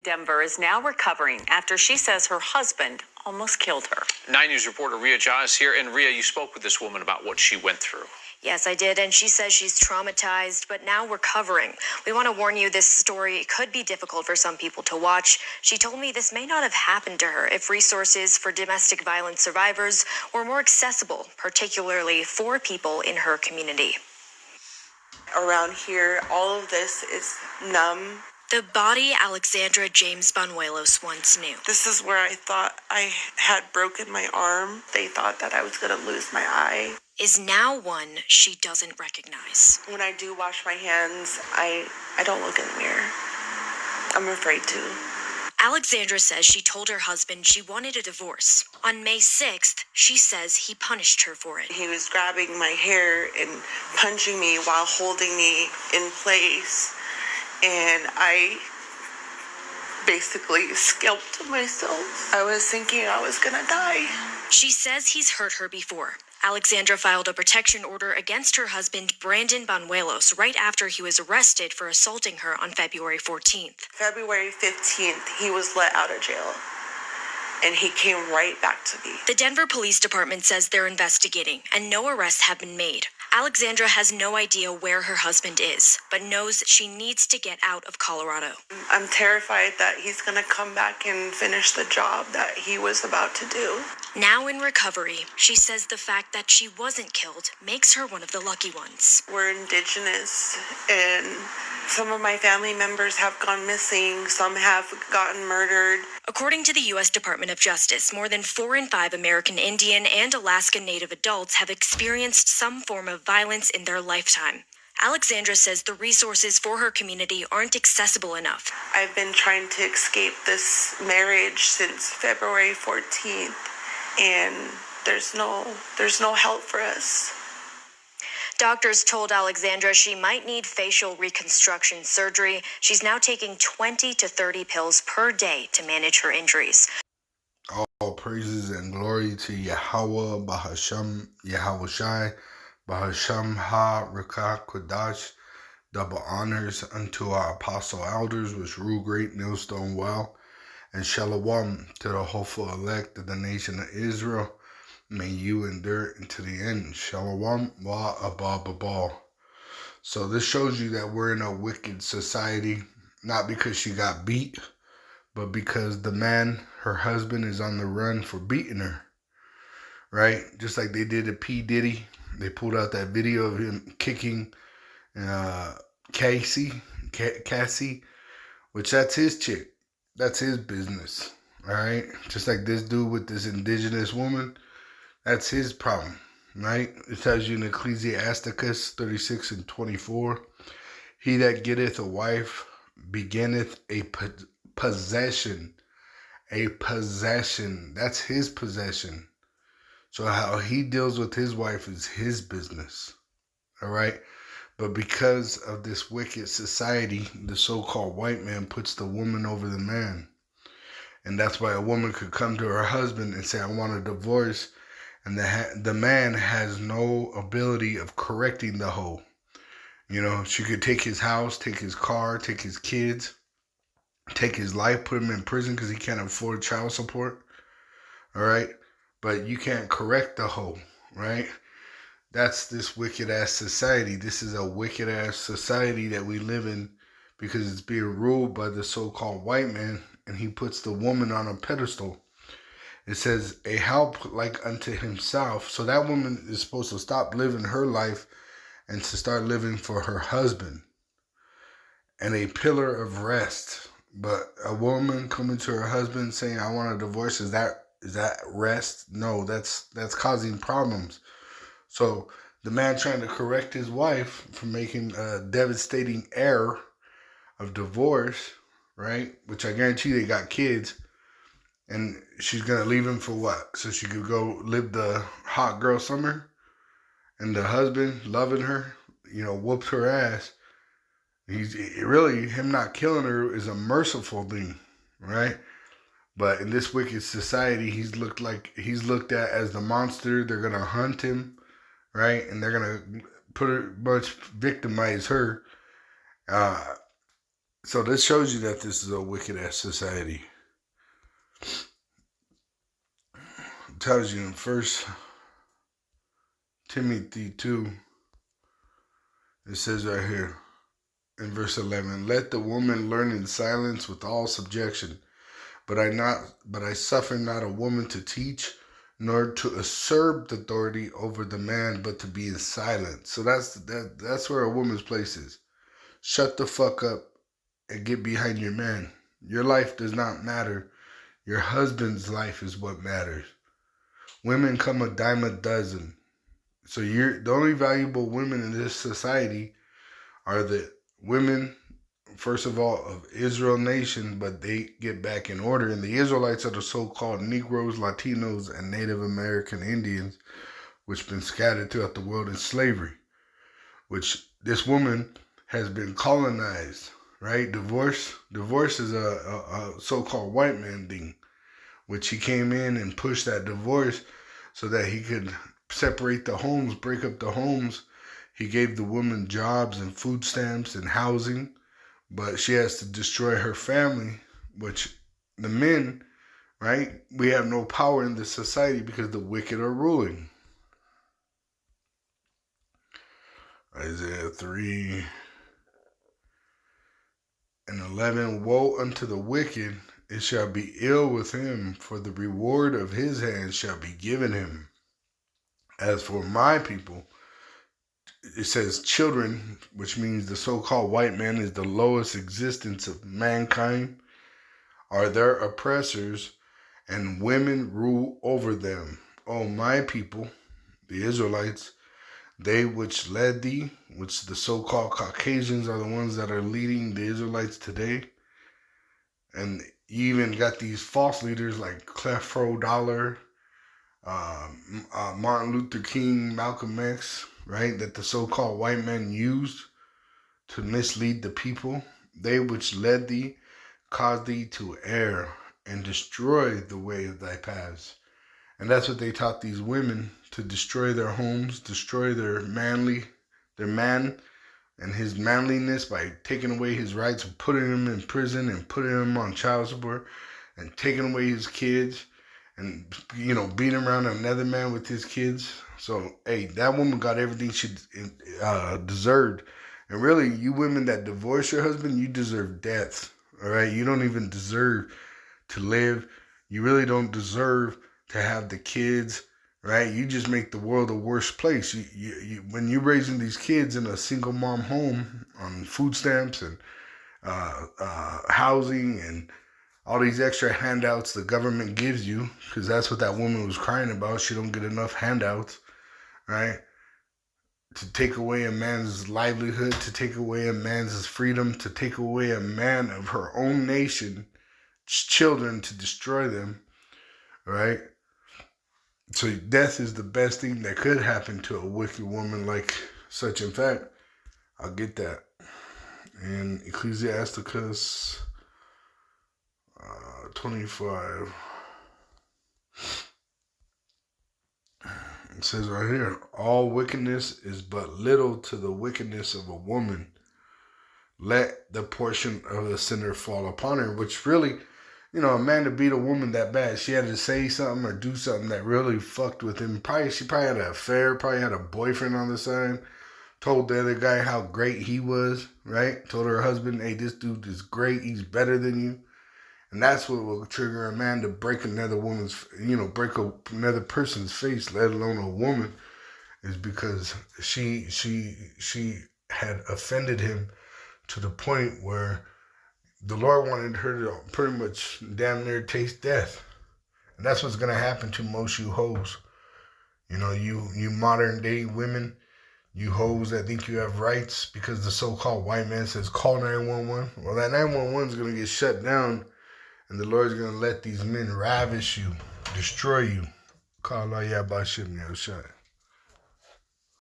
Denver is now recovering after she says her husband almost killed her. 9 News reporter Ria Jha is here. And Ria, you spoke with this woman about what she went through. Yes, I did, and she says she's traumatized, but now recovering. We want to warn you, this story could be difficult for some people to watch. She told me this may not have happened to her if resources for domestic violence survivors were more accessible, particularly for people in her community. Around here, all of this is numb. The body Alexandra James Banuelos once knew. This is where I thought I had broken my arm. They thought that I was going to lose my eye. Is now one she doesn't recognize. When I do wash my hands, I don't look in the mirror. I'm afraid to. Alexandra says she told her husband she wanted a divorce. On May 6th, she says he punished her for it. He was grabbing my hair and punching me while holding me in place. And I basically scalped myself. I was thinking I was gonna die. She says he's hurt her before. Alexandra filed a protection order against her husband, Brandon Banuelos, right after he was arrested for assaulting her on February 14th. February 15th, he was let out of jail. And he came right back to me. The Denver Police Department says they're investigating, and no arrests have been made. Alexandra has no idea where her husband is, but knows she needs to get out of Colorado. I'm terrified that he's going to come back and finish the job that he was about to do. Now in recovery, she says the fact that she wasn't killed makes her one of the lucky ones. We're Indigenous, and some of my family members have gone missing. Some have gotten murdered. According to the U.S. Department of Justice, more than 4 in 5 American Indian and Alaska Native adults have experienced some form of violence in their lifetime. Alexandra says the resources for her community aren't accessible enough. I've been trying to escape this marriage since February 14th, and there's no help for us. Doctors told Alexandra she might need facial reconstruction surgery. She's now taking 20 to 30 pills per day to manage her injuries. All praises and glory to Yahweh, Bahasham, Yahweh Shai, Bahasham Ha Rekah Kodash. Double honors unto our apostle elders, which rule great millstone well, and shalom to the hopeful elect of the nation of Israel. May you endure into the end. Shalom wa abba. So this shows you that we're in a wicked society, not because she got beat, but because the man, her husband, is on the run for beating her. Right? Just like they did to P. Diddy. They pulled out that video of him kicking Cassie, which that's his chick. That's his business. All right? Just like this dude with this indigenous woman. That's his problem, right? It tells you in Ecclesiasticus 36 and 24, he that getteth a wife beginneth a possession. A possession. That's his possession. So how he deals with his wife is his business, all right? But because of this wicked society, the so-called white man puts the woman over the man. And that's why a woman could come to her husband and say, I want a divorce. And the man has no ability of correcting the hoe. You know, she could take his house, take his car, take his kids, take his life, put him in prison because he can't afford child support. All right? But you can't correct the hoe, right? That's this wicked-ass society. This is a wicked-ass society that we live in because it's being ruled by the so-called white man, and he puts the woman on a pedestal. It says, a help like unto himself. So that woman is supposed to stop living her life and to start living for her husband. And a pillar of rest. But a woman coming to her husband saying, I want a divorce, is that rest? No, that's causing problems. So the man trying to correct his wife from making a devastating error of divorce, right? Which I guarantee they got kids. And she's going to leave him for what? So she could go live the hot girl summer? And the husband, loving her, whoops her ass. Him not killing her is a merciful thing, right? But in this wicked society, he's looked at as the monster. They're going to hunt him, right? And they're going to victimize her. So this shows you that this is a wicked ass society. It tells you in 1 Timothy 2, it says right here in verse 11, let the woman learn in silence with all subjection, but I suffer not a woman to teach, nor to usurp the authority over the man, but to be in silence. So that's where a woman's place is. Shut the fuck up and get behind your man. Your life does not matter. Your husband's life is what matters. Women come a dime a dozen. So the only valuable women in this society are the women, first of all, of Israel nation, but they get back in order. And the Israelites are the so-called Negroes, Latinos, and Native American Indians, which have been scattered throughout the world in slavery, which this woman has been colonized, right? Divorce is a so-called white man thing, which he came in and pushed that divorce so that he could separate the homes, break up the homes. He gave the woman jobs and food stamps and housing, but she has to destroy her family, which the men, right? We have no power in this society because the wicked are ruling. Isaiah 3:11, woe unto the wicked, it shall be ill with him, for the reward of his hands shall be given him. As for my people, it says children, which means the so-called white man is the lowest existence of mankind, are their oppressors, and women rule over them. O my people, the Israelites, they which led thee, which the so-called Caucasians are the ones that are leading the Israelites today. And you even got these false leaders like Creflo Dollar, Martin Luther King, Malcolm X, right? That the so-called white men used to mislead the people. They which led thee caused thee to err and destroy the way of thy paths. And that's what they taught these women, to destroy their homes, destroy their man and his manliness by taking away his rights and putting him in prison and putting him on child support and taking away his kids and, beating around another man with his kids. So, hey, that woman got everything she deserved. And really, you women that divorce your husband, you deserve death, all right? You don't even deserve to live. You really don't deserve to have the kids, right? You just make the world a worse place. When you're raising these kids in a single mom home on food stamps and housing and all these extra handouts the government gives you, because that's what that woman was crying about. She don't get enough handouts, right? To take away a man's livelihood, to take away a man's freedom, to take away a man of her own nation, children, to destroy them, right? So death is the best thing that could happen to a wicked woman like such. In fact, I'll get that. In Ecclesiasticus 25, it says right here, all wickedness is but little to the wickedness of a woman. Let the portion of the sinner fall upon her, which really, a man to beat a woman that bad, she had to say something or do something that really fucked with him. She probably had an affair, probably had a boyfriend on the side, told the other guy how great he was, right? Told her husband, hey, this dude is great, he's better than you. And that's what will trigger a man to break another another person's face, let alone a woman, is because she had offended him to the point where the Lord wanted her to pretty much damn near taste death. And that's what's going to happen to most you hoes. You modern day women, you hoes that think you have rights because the so-called white man says call 911. Well, that 911 is going to get shut down, and the Lord's going to let these men ravish you, destroy you. Call Allah Yabashim Shot.